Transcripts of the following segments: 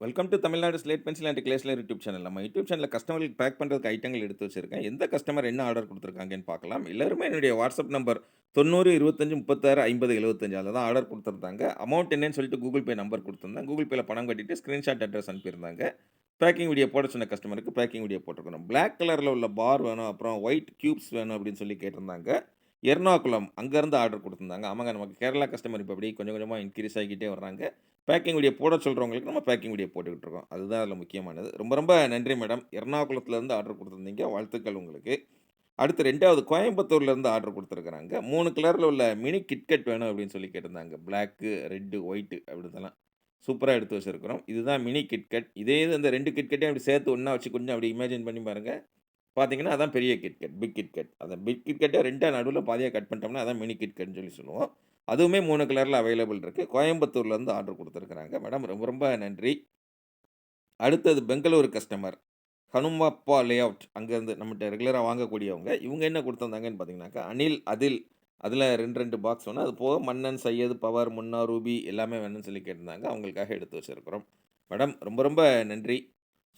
Welcome to Tamil Nadu slate pencil and கிளேஸ்லர் YouTube channel. நம்ம YouTube சேனலில் கஸ்டமர்களுக்கு பேக் பண்ணுறதுக்கு ஐட்டங்கள் எடுத்து வச்சிருக்கேன். எந்த கஸ்டமர் என்ன ஆர்டர் குடுத்துருக்காங்கன்னு பார்க்கலாம். எல்லாருமே என்னுடைய வாட்ஸ்அப் நம்பர் 90 25 36 50 75 அதில தான் ஆர்டர் குடுத்துருந்தாங்க. அமௌண்ட் என்னன்னு சொல்லிட்டு கூகுள் பே நம்பர் குடுத்துருந்தேன். கூகுள் பேல பணம் கட்டிட்டு ஸ்கிரீன்ஷாட் அட்ரஸ் அனுப்பியிருந்தாங்க. பேக்கிங் வீடியோ போட சொன்ன கஸ்டமருக்கு பேக்கிங் வீடியோ போட்டுருக்கணும். பிளாக் கலர்ல உள்ள பார் வேணும், அப்புறம் ஒயிட் கியூப்ஸ் வேணும் அப்படின்னு சொல்லி கேட்டிருந்தாங்க. எர்ணாகுளம் அங்கருந்து ஆர்டர் குடுத்துருந்தாங்க. ஆமாங்க, நமக்கு கேரளா கஸ்டமர் இப்ப அப்படியே கொஞ்சம் கொஞ்சமா இன்கிரீஸ் ஆகிக்கிட்டே வர்றாங்க. பேக்கிங் வீடியோ போட சொல்றவங்களுக்கு நம்ம பேக்கிங் வீடியோ போட்டுக்கிட்டு இருக்கோம். அதுதான் அதில முக்கியமானது. ரொம்ப ரொம்ப நன்றி மேடம். எர்ணாகுளத்திலருந்து ஆர்டர் குடுத்துருந்தீங்க. வாழ்த்துக்கள் உங்களுக்கு. அடுத்து 2வது கோயம்புத்தூர்லருந்து ஆர்டர் குடுத்துருக்காங்க. 3 கலர்ல உள்ள மினி கிட்கட் வேணும் அப்படின்னு சொல்லி கேட்டிருந்தாங்க. பிளாக்கு, ரெட்டு, ஒயிட் அப்படிதெல்லாம். சூப்பரா எடுத்து வச்சிருக்கிறோம். இதுதான் மினி கிட்கட். இதே இது அந்த 2 கிட்கட்டையும் அப்படி சேர்த்து ஒண்ணா வச்சு கொஞ்சம் அப்படி இமேஜின் பண்ணி பாருங்க. பார்த்தீங்கன்னா, அதான் பெரிய கிட்கட். Big KitKat. அந்த பிக் கிட்கட்ட 2ஆ நடுவுல பாதியா கட் பண்ணிட்டோம்னா, அதான் மினி கிட்கட்ன்னு சொல்லி சொல்லுவோம். அதுவுமே 3 கலர்ல அவைலபிள் இருக்கு. கோயம்புத்தூர்லருந்து ஆர்டர் குடுத்துருக்காங்க. மேடம் ரொம்ப ரொம்ப நன்றி. அடுத்தது பெங்களூரு கஸ்டமர். ஹனுமப்பா லேஅவுட் அங்கருந்து நம்மட்ட ரெகுலரா வாங்கக்கூடியவங்க. இவங்க என்ன குடுத்துருந்தாங்கன்னு பார்த்தீங்கன்னாக்கா, அனில், அதில் அதில 2, 2 பாக்ஸ் வேணும். அது போக மன்னன், சையது, பவர், முன்னா, ரூபி எல்லாமே வேணும்னு சொல்லி கேட்டிருந்தாங்க. அவங்களுக்காக எடுத்து வச்சிருக்கிறோம். மேடம் ரொம்ப ரொம்ப நன்றி.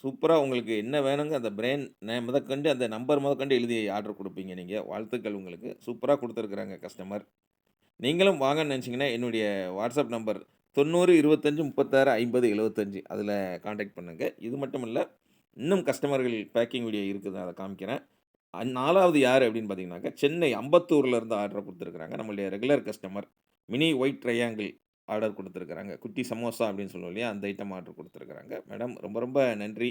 சூப்பரா உங்களுக்கு என்ன வேணுங்க அந்த பிராண்ட் நேம் முதற்கொண்டு அந்த நம்பர் முதற்கொண்டு எழுதி ஆர்டர் குடுப்பீங்க நீங்க. வாழ்த்துக்கள் உங்களுக்கு. சூப்பரா குடுத்துருக்காங்க கஸ்டமர். நீங்களும் வாங்கன்னு நெனச்சீங்கன்னா, என்னுடைய வாட்ஸ்அப் நம்பர் 90 25 36 50 75 அதில கான்டாக்ட் பண்ணுங்க. இது மட்டும் இல்ல, இன்னும் கஸ்டமர்கள் பேக்கிங் வீடியோ இருக்குது. அத காமிக்கிறேன். 4வது யாரு அப்படின்னு பார்த்தீங்கன்னாக்கா, சென்னை அம்பத்தூர்ல இருந்து ஆர்டர் குடுத்துருக்காங்க. நம்மளுடைய regular customer. Mini white triangle order குடுத்துருக்காங்க. குட்டி சமோசா அப்படின்னு சொல்லுவோம் இல்லையா? அந்த ஐட்டம் ஆர்டர் குடுத்துருக்காங்க. மேடம் ரொம்ப ரொம்ப நன்றி.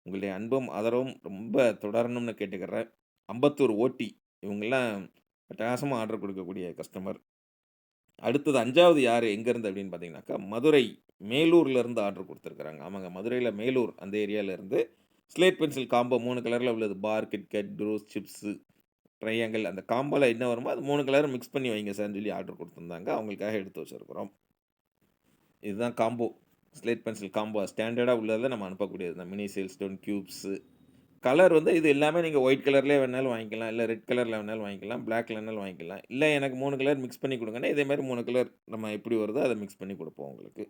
உங்களுடைய அன்பும், ஆதரவும் ரொம்ப தொடரணும்னு கேட்டுக்கிறேன். அம்பத்தூர் ஓட்டி இவங்கலாம் அட்டகாசமா ஆர்டர் குடுக்கக்கூடிய கஸ்டமர். அடுத்தது 5வது யாரு எங்கேருந்து அப்படின்னு பார்த்தீங்கன்னாக்கா, மதுரை மேலூர்லருந்து ஆர்டர் குடுத்துருக்காங்க. ஆமாங்க, மதுரையில மேலூர் அந்த ஏரியாலருந்து ஸ்லேட் பென்சில் காம்போ 3 கலர்ல உள்ளது. பார், கிட்கட், ட்ரூஸ், சிப்ஸு, ட்ரையாங்கிள் அந்த காம்போல என்ன வருமோ அது 3 கலரும் மிக்ஸ் பண்ணி வைங்க சார்ன்னு சொல்லி ஆர்டர் குடுத்துருந்தாங்க. அவங்களுக்காக எடுத்து வச்சிருக்கிறோம். இதுதான் காம்போ. ஸ்லேட் பென்சில் காம்போ ஸ்டாண்டர்டா உள்ளதுல நம்ம அனுப்பக்கூடியது தான். Mini sale stone cubes. Colour வந்து இது எல்லாமே நீங்க ஒயிட் கலர்லயே வேணாலும் வாங்கிக்கலாம். இல்ல ரெட் கலர்ல வேணாலும் வாங்கிக்கலாம். பிளாக்ல வேணாலும் வாங்கிக்கலாம். இல்ல எனக்கு 3 கலர் மிக்ஸ் பண்ணி குடுங்கன்னா, இதே மாரி 3 கலர் நம்ம எப்படி வருதோ அத மிக்ஸ் பண்ணி குடுப்போம் உங்களுக்கு.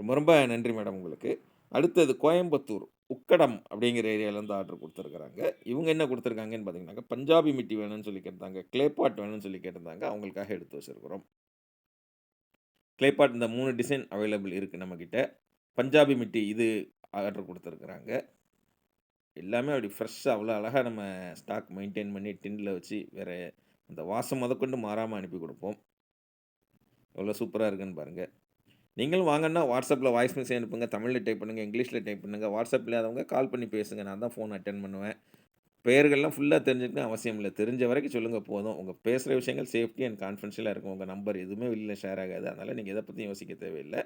ரொம்ப ரொம்ப நன்றி மேடம் உங்களுக்கு. அடுத்தது கோயம்புத்தூர், உக்கடம் அப்படிங்கிற ஏரியாலருந்து ஆர்டர் குடுத்துருக்காங்க. இவங்க என்ன குடுத்துருக்காங்கன்னு பார்த்தீங்கன்னாக்கா, பஞ்சாபி மிட்டி வேணும்னு சொல்லி கேட்டிருந்தாங்க. க்ளே பாட் வேணும்னு சொல்லி கேட்டிருந்தாங்க. அவங்களுக்காக எடுத்து வச்சிருக்கிறோம். க்ளே பாட் இந்த 3 டிசைன் அவைலபிள் இருக்கு நம்மகிட்ட. பஞ்சாபி மிட்டி இது ஆர்டர் குடுத்துருக்காங்க. எல்லாமே அப்படி ஃப்ரெஷ்ஷா அவ்வளோ அழகா நம்ம ஸ்டாக் மெயின்டெயின் பண்ணி டின்ல வச்சு, வேற அந்த வாசம் முதற்கொண்டு மாறாம அனுப்பி குடுப்போம். எவ்வளோ சூப்பரா இருக்குன்னு பாருங்க. நீங்களும் வாங்கன்னா WhatsAppல வாய்ஸ் மெசேஜ் அனுப்புங்க. தமிழ்ல டைப் பண்ணுங்க, இங்கிலீஷ்ல டைப் பண்ணுங்க. WhatsApp இல்லாதவங்க கால் பண்ணி பேசுங்க. நான் தான் ஃபோன் அட்டெண்ட் பண்ணுவேன். பெயர்கள்லாம் ஃபுல்லா தெரிஞ்சுக்கணும்னு அவசியம் இல்ல. தெரிஞ்ச வரைக்கும் சொல்லுங்க போதும். உங்க பேசுற விஷயங்கள் சேஃப்டி அண்ட் கான்ஃபிடென்ஷியலா இருக்கும். உங்க நம்பர் எதுவுமே வெளில ஷேர் ஆகாது. அதனால நீங்க எத பத்தியும் யோசிக்க தேவையில்ல.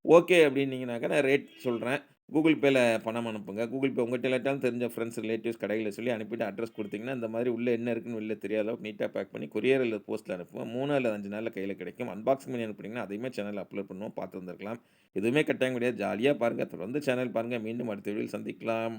ஓகே அப்டின்னீங்கனாக்கா, நான் ரேட் சொல்றேன். கூகுள் பேல பணம் அனுப்புங்க. கூகுள் பே உங்கட்ட இல்லாட்டாலும் தெரிஞ்ச ஃப்ரெண்ட்ஸ், ரிலேட்டிவ்ஸ் கடையில சொல்லி அனுப்பிட்டு அட்ரஸ் குடுத்தீங்கன்னா, இந்த மாரி உள்ள என்ன இருக்குன்னு வெளில தெரியாத அளவுக்கு நீட்டா பேக் பண்ணி கொரியர் அல்லது போஸ்ட்ல அனுப்புவேன். 3 அல்லது 5 நாள்ல கையில கிடைக்கும். அன்பாக்சிங் பண்ணி அனுப்புனீங்கன்னா, அதையுமே சேனல்ல அப்லோட் பண்ணுவோம். பார்த்து வந்துருக்கலாம். எதுவுமே கட்டாயம் கிடையாது. ஜாலியா பாருங்க. தொடர்ந்து சேனல் பாருங்க. மீண்டும் அடுத்த வீடியோவில் சந்திக்கலாம்.